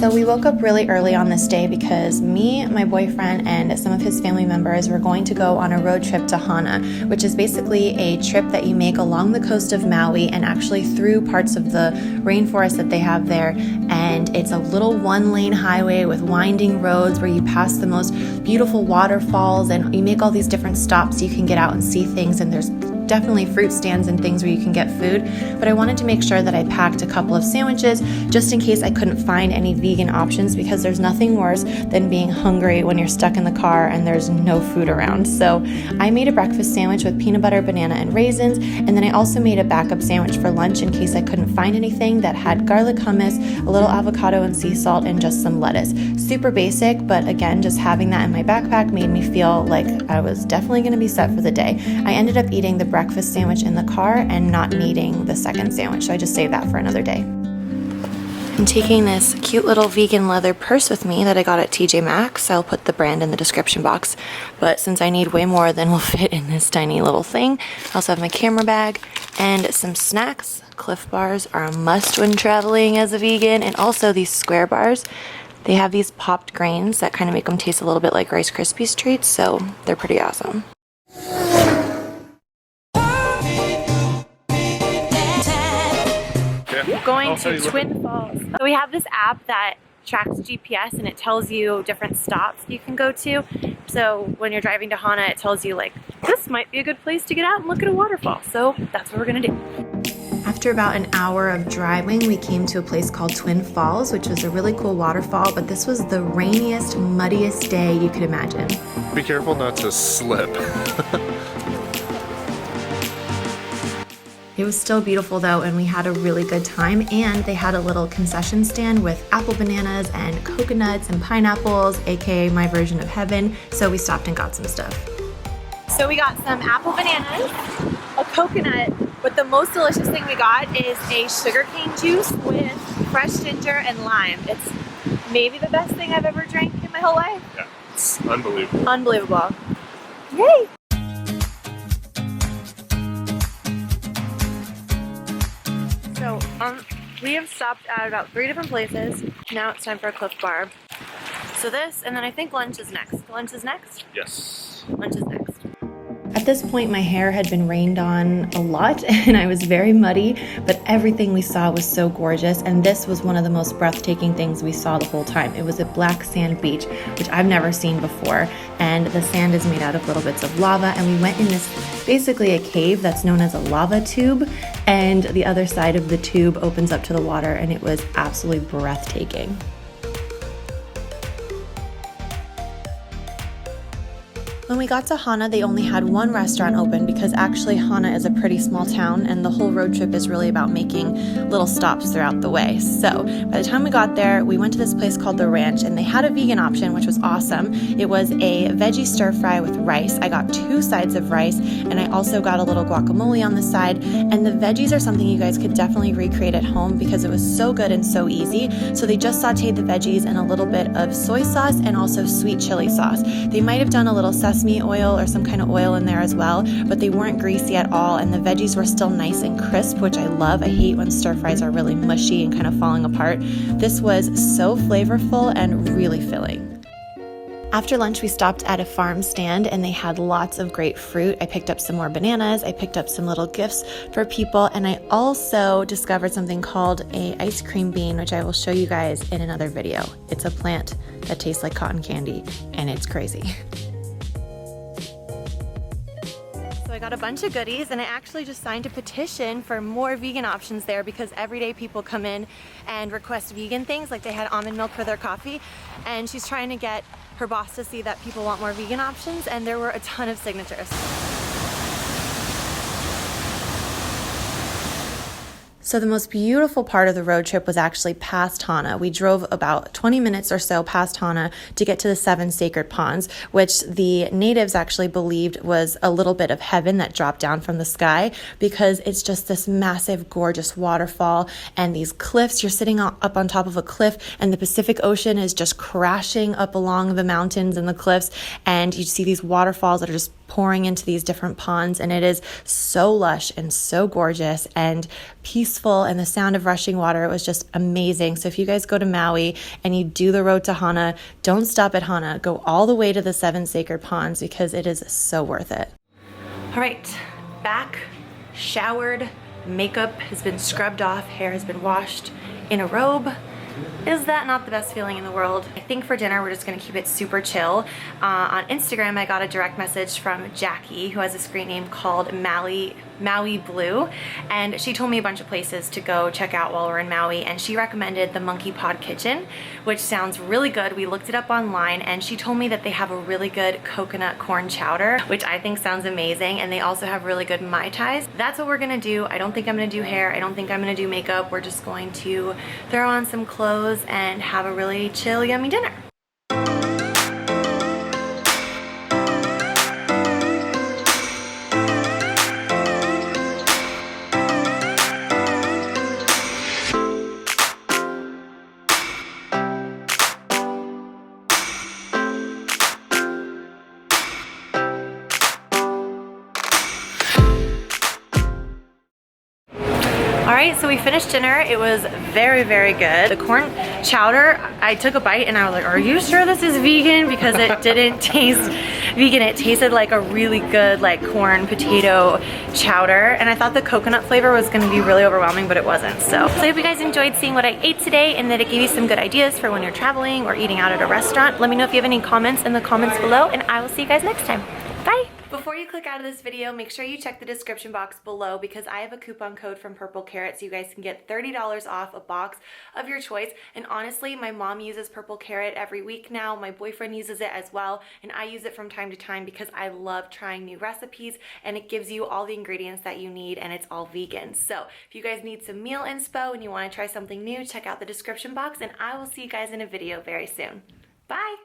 So we woke up really early on this day because me, my boyfriend, and some of his family members were going to go on a road trip to Hana, which is basically a trip that you make along the coast of Maui and actually through parts of the rainforest that they have there. And it's a little one-lane highway with winding roads where you pass the most beautiful waterfalls, and you make all these different stops so you can get out and see things, and there's definitely fruit stands and things where you can get food, but I wanted to make sure that I packed a couple of sandwiches just in case I couldn't find any vegan options, because there's nothing worse than being hungry when you're stuck in the car and there's no food around. So I made a breakfast sandwich with peanut butter, banana, and raisins, and then I also made a backup sandwich for lunch in case I couldn't find anything that had garlic hummus, a little avocado and sea salt, and just some lettuce. Super basic, but again, just having that in my backpack made me feel like I was definitely going to be set for the day. I ended up eating the breakfast sandwich in the car and not needing the second sandwich, so I just saved that for another day. I'm taking this cute little vegan leather purse with me that I got at TJ Maxx. I'll put the brand in the description box, but since I need way more than will fit in this tiny little thing, I also have my camera bag and some snacks. Clif Bars are a must when traveling as a vegan, and also these square bars. They have these popped grains that kind of make them taste a little bit like Rice Krispies treats, so they're pretty awesome. Going to Twin Falls. So we have this app that tracks GPS and it tells you different stops you can go to. So when you're driving to Hana, it tells you like, this might be a good place to get out and look at a waterfall. So that's what we're gonna do. After about an hour of driving, we came to a place called Twin Falls, which was a really cool waterfall, but this was the rainiest, muddiest day you could imagine. Be careful not to slip. It was still beautiful though, and we had a really good time, and they had a little concession stand with apple bananas and coconuts and pineapples, aka my version of heaven, so we stopped and got some stuff. So we got some apple bananas, a coconut, but the most delicious thing we got is a sugarcane juice with fresh ginger and lime. It's maybe the best thing I've ever drank in my whole life. Yeah, it's unbelievable. Unbelievable. Yay! So we have stopped at about 3 different places. Now it's time for a Clif Bar. So this, and then I think lunch is next. Lunch is next? Yes. Lunch is next. At this point, my hair had been rained on a lot and I was very muddy, but everything we saw was so gorgeous, and this was one of the most breathtaking things we saw the whole time. It was a black sand beach, which I've never seen before, and the sand is made out of little bits of lava, and we went in this basically a cave that's known as a lava tube, and the other side of the tube opens up to the water, and it was absolutely breathtaking. When we got to Hana, they only had one restaurant open because actually Hana is a pretty small town and the whole road trip is really about making little stops throughout the way. So by the time we got there, we went to this place called The Ranch, and they had a vegan option, which was awesome. It was a veggie stir fry with rice. I got 2 sides of rice, and I also got a little guacamole on the side. And the veggies are something you guys could definitely recreate at home because it was so good and so easy. So they just sauteed the veggies in a little bit of soy sauce and also sweet chili sauce. They might have done a little sesame oil or some kind of oil in there as well, but they weren't greasy at all, and the veggies were still nice and crisp, which I love. I hate when stir fries are really mushy and kind of falling apart. This was so flavorful and really filling. After lunch, we stopped at a farm stand and they had lots of great fruit. I picked up some more bananas, I picked up some little gifts for people, and I also discovered something called a ice cream bean, which I will show you guys in another video. It's a plant that tastes like cotton candy, and it's crazy. So I got a bunch of goodies, and I actually just signed a petition for more vegan options there because every day people come in and request vegan things, like they had almond milk for their coffee, and she's trying to get her boss to see that people want more vegan options, and there were a ton of signatures. So the most beautiful part of the road trip was actually past Hana. We drove about 20 minutes or so past Hana to get to the 7 sacred ponds, which the natives actually believed was a little bit of heaven that dropped down from the sky, because it's just this massive, gorgeous waterfall and these cliffs. You're sitting up on top of a cliff and the Pacific Ocean is just crashing up along the mountains and the cliffs, and you see these waterfalls that are just pouring into these different ponds, and it is so lush and so gorgeous and peaceful, and the sound of rushing water, it was just amazing. So if you guys go to Maui and you do the road to Hana, don't stop at Hana, go all the way to the 7 sacred ponds, because it is so worth it. All right, back, showered, makeup has been scrubbed off, hair has been washed, in a robe. Is that not the best feeling in the world? I think for dinner we're just gonna keep it super chill. On Instagram I got a direct message from Jackie, who has a screen name called Maui Blue, and she told me a bunch of places to go check out while we're in Maui, and she recommended the Monkey Pod Kitchen, which sounds really good. We looked it up online, and she told me that they have a really good coconut corn chowder, which I think sounds amazing, and they also have really good Mai Tais. That's what we're gonna do. I don't think I'm gonna do hair. I don't think I'm gonna do makeup. We're just going to throw on some clothes and have a really chill, yummy dinner. Alright, so we finished dinner. It was very, very good. The corn chowder, I took a bite and I was like, are you sure this is vegan? Because it didn't taste vegan. It tasted like a really good like corn potato chowder, and I thought the coconut flavor was going to be really overwhelming, but it wasn't. So I hope you guys enjoyed seeing what I ate today and that it gave you some good ideas for when you're traveling or eating out at a restaurant. Let me know if you have any comments in the comments below, and I will see you guys next time. Bye! Before you click out of this video, make sure you check the description box below, because I have a coupon code from Purple Carrot, so you guys can get $30 off a box of your choice. And honestly, my mom uses Purple Carrot every week now. My boyfriend uses it as well, and I use it from time to time because I love trying new recipes, and it gives you all the ingredients that you need, and it's all vegan. So if you guys need some meal inspo and you want to try something new, check out the description box, and I will see you guys in a video very soon. Bye!